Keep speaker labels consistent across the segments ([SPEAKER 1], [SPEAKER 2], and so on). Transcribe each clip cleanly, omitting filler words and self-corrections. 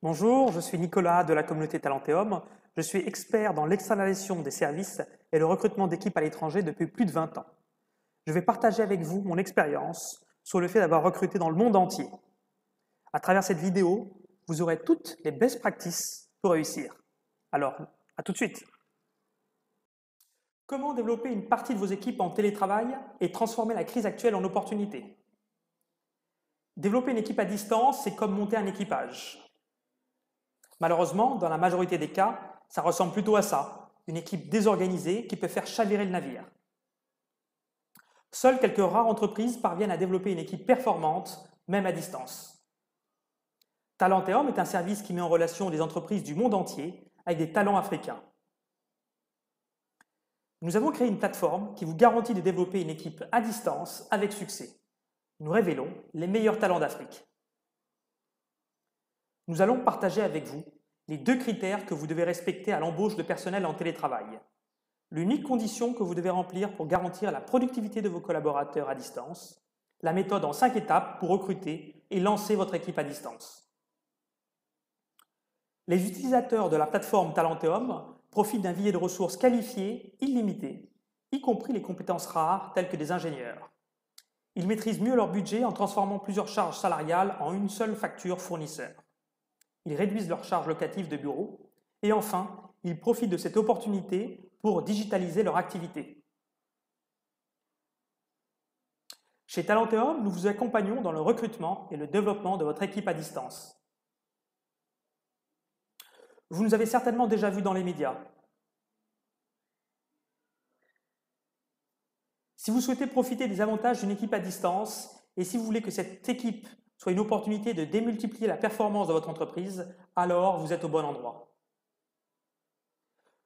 [SPEAKER 1] Bonjour, je suis Nicolas de la communauté Talenteum. Je suis expert dans l'externalisation des services et le recrutement d'équipes à l'étranger depuis plus de 20 ans. Je vais partager avec vous mon expérience sur le fait d'avoir recruté dans le monde entier. À travers cette vidéo, vous aurez toutes les best practices pour réussir. Alors, à tout de suite. Comment développer une partie de vos équipes en télétravail et transformer la crise actuelle en opportunité? Développer une équipe à distance, c'est comme monter un équipage. Malheureusement, dans la majorité des cas, ça ressemble plutôt à ça, une équipe désorganisée qui peut faire chavirer le navire. Seules quelques rares entreprises parviennent à développer une équipe performante, même à distance. Talenteum est un service qui met en relation des entreprises du monde entier avec des talents africains. Nous avons créé une plateforme qui vous garantit de développer une équipe à distance avec succès. Nous révélons les meilleurs talents d'Afrique. Nous allons partager avec vous les 2 critères que vous devez respecter à l'embauche de personnel en télétravail. L'unique condition que vous devez remplir pour garantir la productivité de vos collaborateurs à distance, la méthode en 5 étapes pour recruter et lancer votre équipe à distance. Les utilisateurs de la plateforme Talenteum profitent d'un vivier de ressources qualifiées illimité, y compris les compétences rares telles que des ingénieurs. Ils maîtrisent mieux leur budget en transformant plusieurs charges salariales en une seule facture fournisseur. Ils réduisent leurs charges locatives de bureau et enfin, ils profitent de cette opportunité pour digitaliser leur activité. Chez Talenteum, nous vous accompagnons dans le recrutement et le développement de votre équipe à distance. Vous nous avez certainement déjà vus dans les médias. Si vous souhaitez profiter des avantages d'une équipe à distance et si vous voulez que cette équipe soit une opportunité de démultiplier la performance de votre entreprise, alors vous êtes au bon endroit.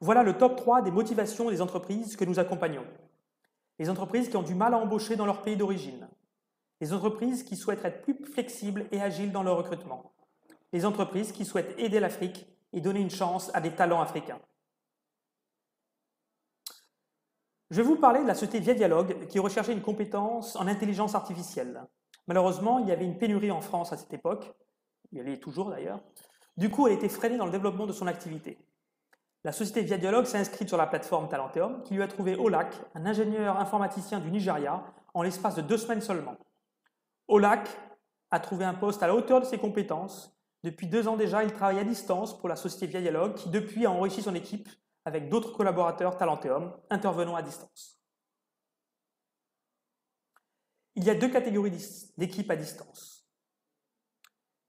[SPEAKER 1] Voilà le top 3 des motivations des entreprises que nous accompagnons. Les entreprises qui ont du mal à embaucher dans leur pays d'origine. Les entreprises qui souhaitent être plus flexibles et agiles dans leur recrutement. Les entreprises qui souhaitent aider l'Afrique et donner une chance à des talents africains. Je vais vous parler de la société Via Dialogue qui recherchait une compétence en intelligence artificielle. Malheureusement, il y avait une pénurie en France à cette époque, il y avait toujours d'ailleurs. Du coup, elle était freinée dans le développement de son activité. La société Via Dialogue s'est inscrite sur la plateforme Talenteum qui lui a trouvé Olak, un ingénieur informaticien du Nigeria, en l'espace de 2 semaines seulement. Olak a trouvé un poste à la hauteur de ses compétences. Depuis 2 ans déjà, il travaille à distance pour la société Via Dialogue qui depuis a enrichi son équipe avec d'autres collaborateurs Talenteum intervenant à distance. Il y a 2 catégories d'équipes à distance.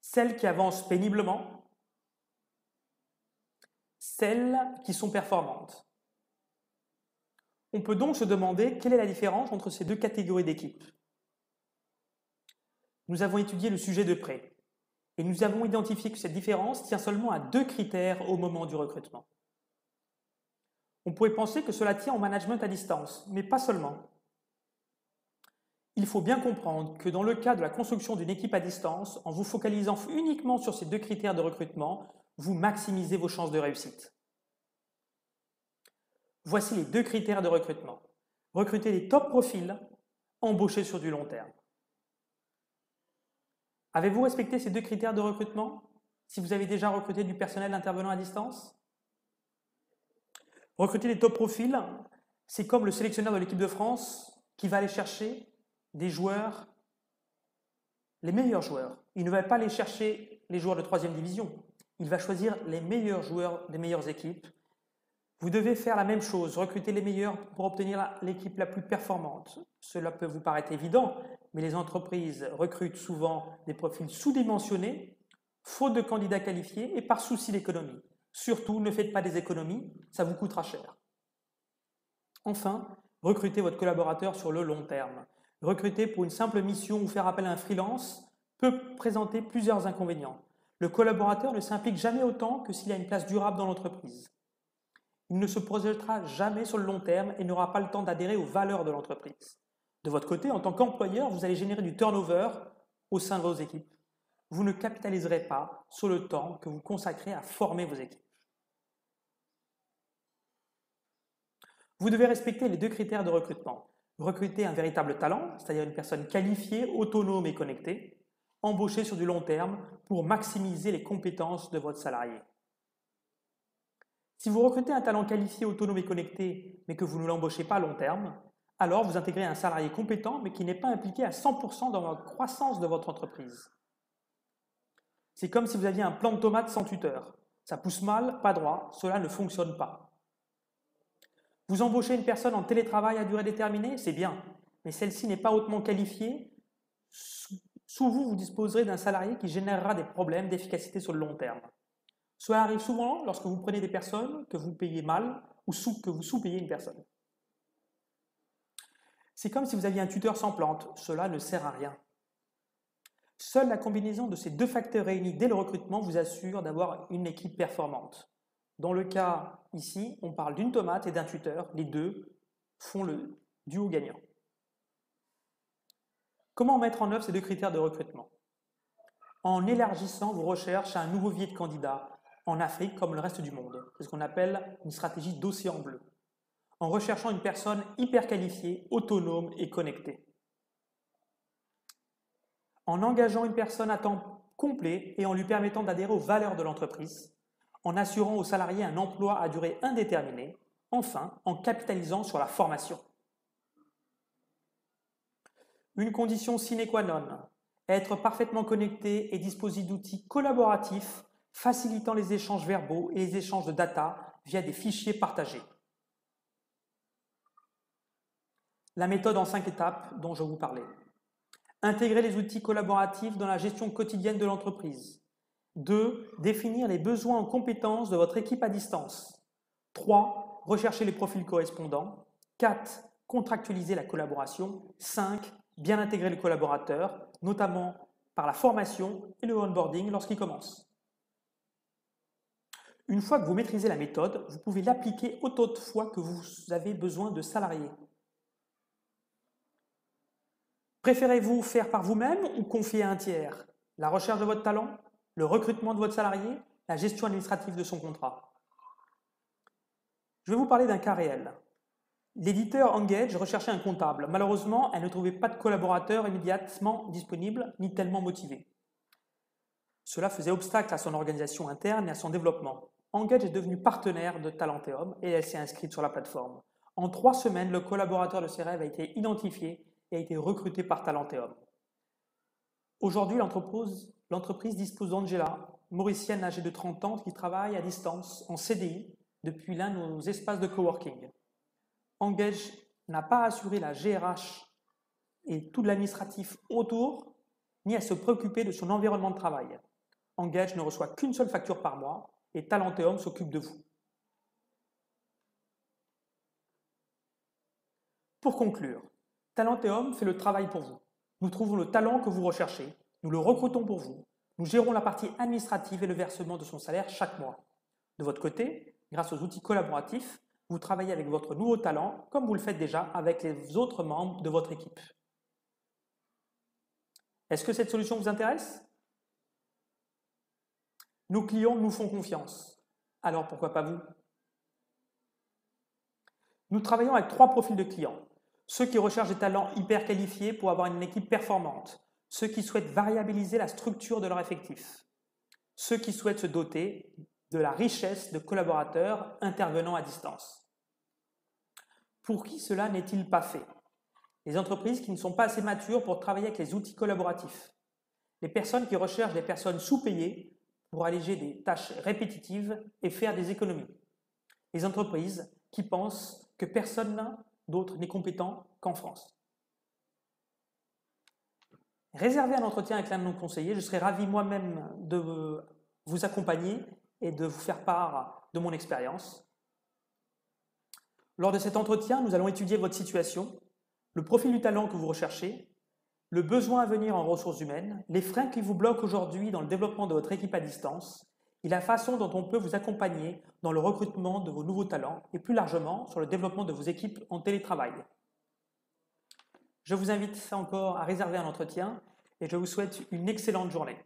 [SPEAKER 1] Celles qui avancent péniblement, celles qui sont performantes. On peut donc se demander quelle est la différence entre ces 2 catégories d'équipes. Nous avons étudié le sujet de près et nous avons identifié que cette différence tient seulement à 2 critères au moment du recrutement. On pourrait penser que cela tient au management à distance, mais pas seulement. Il faut bien comprendre que dans le cas de la construction d'une équipe à distance, en vous focalisant uniquement sur ces 2 critères de recrutement, vous maximisez vos chances de réussite. Voici les 2 critères de recrutement. Recruter les top profils, embaucher sur du long terme. Avez-vous respecté ces 2 critères de recrutement si vous avez déjà recruté du personnel intervenant à distance? Recruter les top profils, c'est comme le sélectionneur de l'équipe de France qui va aller chercher des joueurs, les meilleurs joueurs. Il ne va pas aller chercher les joueurs de 3e division. Il va choisir les meilleurs joueurs des meilleures équipes. Vous devez faire la même chose, recruter les meilleurs pour obtenir l'équipe la plus performante. Cela peut vous paraître évident, mais les entreprises recrutent souvent des profils sous-dimensionnés, faute de candidats qualifiés et par souci d'économie. Surtout, ne faites pas des économies, ça vous coûtera cher. Enfin, recrutez votre collaborateur sur le long terme. Recruter pour une simple mission ou faire appel à un freelance peut présenter plusieurs inconvénients. Le collaborateur ne s'implique jamais autant que s'il a une place durable dans l'entreprise. Il ne se projettera jamais sur le long terme et n'aura pas le temps d'adhérer aux valeurs de l'entreprise. De votre côté, en tant qu'employeur, vous allez générer du turnover au sein de vos équipes. Vous ne capitaliserez pas sur le temps que vous consacrez à former vos équipes. Vous devez respecter les 2 critères de recrutement. Recruter un véritable talent, c'est-à-dire une personne qualifiée, autonome et connectée. embaucher sur du long terme pour maximiser les compétences de votre salarié. Si vous recrutez un talent qualifié, autonome et connecté, mais que vous ne l'embauchez pas à long terme, alors vous intégrez un salarié compétent, mais qui n'est pas impliqué à 100% dans la croissance de votre entreprise. C'est comme si vous aviez un plant de tomates sans tuteur. Ça pousse mal, pas droit, cela ne fonctionne pas. Vous embauchez une personne en télétravail à durée déterminée, c'est bien, mais celle-ci n'est pas hautement qualifiée. Sous vous, vous disposerez d'un salarié qui générera des problèmes d'efficacité sur le long terme. Cela arrive souvent lorsque vous prenez des personnes que vous payez mal ou que vous sous-payez une personne. C'est comme si vous aviez un tuteur sans plante, cela ne sert à rien. Seule la combinaison de ces deux facteurs réunis dès le recrutement vous assure d'avoir une équipe performante. Dans le cas ici, on parle d'une tomate et d'un tuteur, les deux font le duo gagnant. Comment mettre en œuvre ces deux critères de recrutement? En élargissant vos recherches à un nouveau vivier de candidats en Afrique comme le reste du monde. C'est ce qu'on appelle une stratégie d'océan bleu. En recherchant une personne hyper qualifiée, autonome et connectée. En engageant une personne à temps complet et en lui permettant d'adhérer aux valeurs de l'entreprise, en assurant aux salariés un emploi à durée indéterminée, enfin, en capitalisant sur la formation. Une condition sine qua non, être parfaitement connecté et disposer d'outils collaboratifs facilitant les échanges verbaux et les échanges de data via des fichiers partagés. La méthode en 5 étapes dont je vous parlais. Intégrer les outils collaboratifs dans la gestion quotidienne de l'entreprise. 2. Définir les besoins en compétences de votre équipe à distance. 3. Rechercher les profils correspondants. 4. Contractualiser la collaboration. 5. Bien intégrer les collaborateurs, notamment par la formation et le onboarding lorsqu'ils commencent. Une fois que vous maîtrisez la méthode, vous pouvez l'appliquer autant de fois que vous avez besoin de salariés. Préférez-vous faire par vous-même ou confier à un tiers? La recherche de votre talent, le recrutement de votre salarié, la gestion administrative de son contrat. Je vais vous parler d'un cas réel. L'éditeur Engage recherchait un comptable. Malheureusement, elle ne trouvait pas de collaborateur immédiatement disponible ni tellement motivé. Cela faisait obstacle à son organisation interne et à son développement. Engage est devenue partenaire de Talenteum et elle s'est inscrite sur la plateforme. En 3 semaines, le collaborateur de ses rêves a été identifié et a été recruté par Talenteum. Aujourd'hui, l'entreprise dispose d'Angela, mauricienne âgée de 30 ans qui travaille à distance en CDI depuis l'un de nos espaces de coworking. Engage n'a pas à assurer la GRH et tout l'administratif autour, ni à se préoccuper de son environnement de travail. Engage ne reçoit qu'une seule facture par mois et Talenteum s'occupe de vous. Pour conclure, Talenteum fait le travail pour vous. Nous trouvons le talent que vous recherchez, nous le recrutons pour vous, nous gérons la partie administrative et le versement de son salaire chaque mois. De votre côté, grâce aux outils collaboratifs, vous travaillez avec votre nouveau talent comme vous le faites déjà avec les autres membres de votre équipe. Est-ce que cette solution vous intéresse? Nos clients nous font confiance. Alors pourquoi pas vous? Nous travaillons avec 3 profils de clients. Ceux qui recherchent des talents hyper qualifiés pour avoir une équipe performante. Ceux qui souhaitent variabiliser la structure de leur effectif. Ceux qui souhaitent se doter de la richesse de collaborateurs intervenant à distance. Pour qui cela n'est-il pas fait? Les entreprises qui ne sont pas assez matures pour travailler avec les outils collaboratifs. Les personnes qui recherchent des personnes sous-payées pour alléger des tâches répétitives et faire des économies. Les entreprises qui pensent que personne d'autre n'est compétent qu'en France. Réservez un entretien avec l'un de nos conseillers, je serai ravi moi-même de vous accompagner et de vous faire part de mon expérience. Lors de cet entretien, nous allons étudier votre situation, le profil du talent que vous recherchez, le besoin à venir en ressources humaines, les freins qui vous bloquent aujourd'hui dans le développement de votre équipe à distance et la façon dont on peut vous accompagner dans le recrutement de vos nouveaux talents et plus largement sur le développement de vos équipes en télétravail. Je vous invite encore à réserver un entretien et je vous souhaite une excellente journée.